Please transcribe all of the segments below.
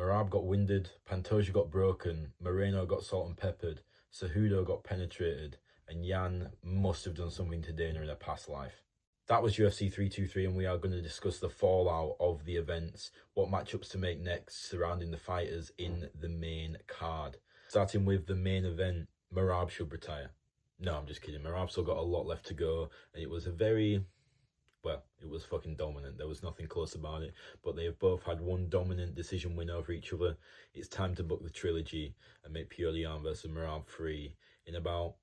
Merab got winded, Pantoja got broken, Moreno got salt and peppered, Cejudo got penetrated, and Yan must have done something to Dana in a past life. That was UFC 323, and we are going to discuss the fallout of the events, what matchups to make next surrounding the fighters in the main card. Starting with the main event, Merab should retire. No, I'm just kidding. Merab still got a lot left to go, and it was a very... well, it was fucking dominant. There was nothing close about it. But they have both had one dominant decision win over each other. It's time to book the trilogy and make Petr Yan versus Merab 3 in about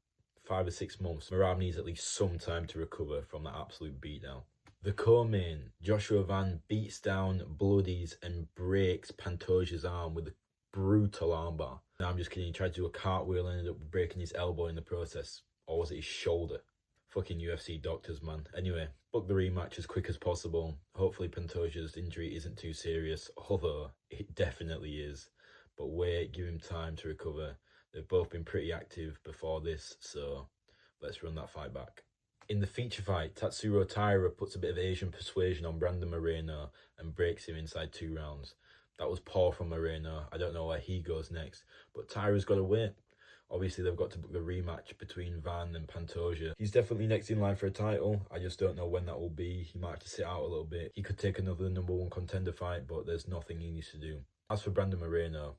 5 or 6 months. Merab needs at least some time to recover from that absolute beatdown. The co-main, Joshua Van beats down, bloodies, and breaks Pantoja's arm with a brutal armbar. No, I'm just kidding. He tried to do a cartwheel and ended up breaking his elbow in the process. Or was it his shoulder? Fucking UFC doctors, man. Anyway, book the rematch as quick as possible. Hopefully Pantoja's injury isn't too serious, although it definitely is. But wait, give him time to recover. They've both been pretty active before this, so let's run that fight back. In the feature fight, Tatsuro Taira puts a bit of Asian persuasion on Brandon Moreno and breaks him inside 2 rounds. That was poor from Moreno. I don't know where he goes next, but Taira's got to wait. Obviously, they've got to book the rematch between Van and Pantoja. He's definitely next in line for a title. I just don't know when that will be. He might have to sit out a little bit. He could take another #1 contender fight, but there's nothing he needs to do. As for Brandon Moreno,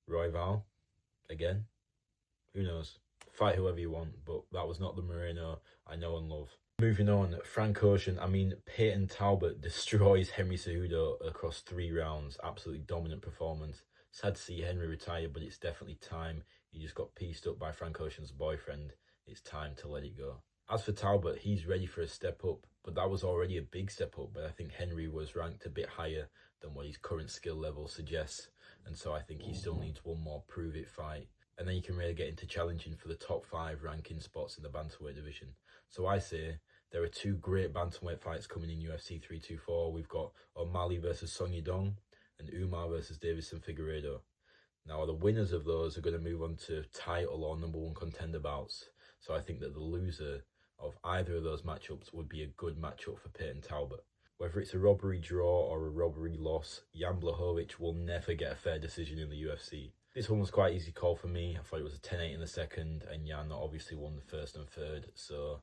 Royval, again, who knows? Fight whoever you want, but that was not the Moreno I know and love. Moving on, Frank Ocean, Peyton Talbot destroys Henry Cejudo across 3 rounds. Absolutely dominant performance. Sad to see Henry retire, but it's definitely time. He just got pieced up by Frank Ocean's boyfriend. It's time to let it go. As for Talbot, he's ready for a step up, but that was already a big step up. But I think Henry was ranked a bit higher than what his current skill level suggests. And so I think he still needs one more prove-it fight. And then you can really get into challenging for the top 5 ranking spots in the bantamweight division. So I say there are 2 great bantamweight fights coming in UFC 324. We've got O'Malley versus Song Yadong and Umar versus Davison Figueiredo. Now, the winners of those are going to move on to title or #1 contender bouts. So I think that the loser of either of those matchups would be a good matchup for Peyton Talbot. Whether it's a robbery draw or a robbery loss, Jan Blachowicz will never get a fair decision in the UFC. This one was quite easy call for me. I thought it was a 10-8 in the second, and Jan obviously won the first and third, so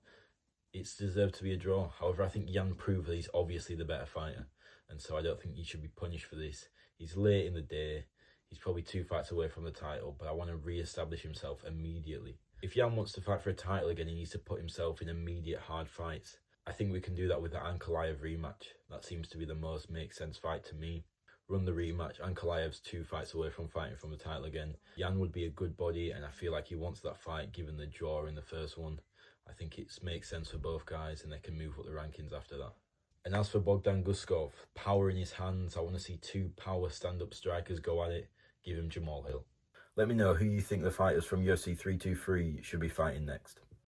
it's deserved to be a draw. However, I think Jan proved that he's obviously the better fighter, and so I don't think he should be punished for this. He's late in the day. He's probably 2 fights away from the title, but I want to re-establish himself immediately. If Jan wants to fight for a title again, he needs to put himself in immediate hard fights. I think we can do that with the Ankalaev rematch. That seems to be the most make sense fight to me. Run the rematch. Ankalaev's 2 fights away from fighting from the title again. Jan would be a good body, and I feel like he wants that fight given the draw in the first one. I think it makes sense for both guys, and they can move up the rankings after that. And as for Bogdan Guskov, power in his hands. I want to see 2 power stand-up strikers go at it. Give him Jamal Hill. Let me know who you think the fighters from UFC 323 should be fighting next.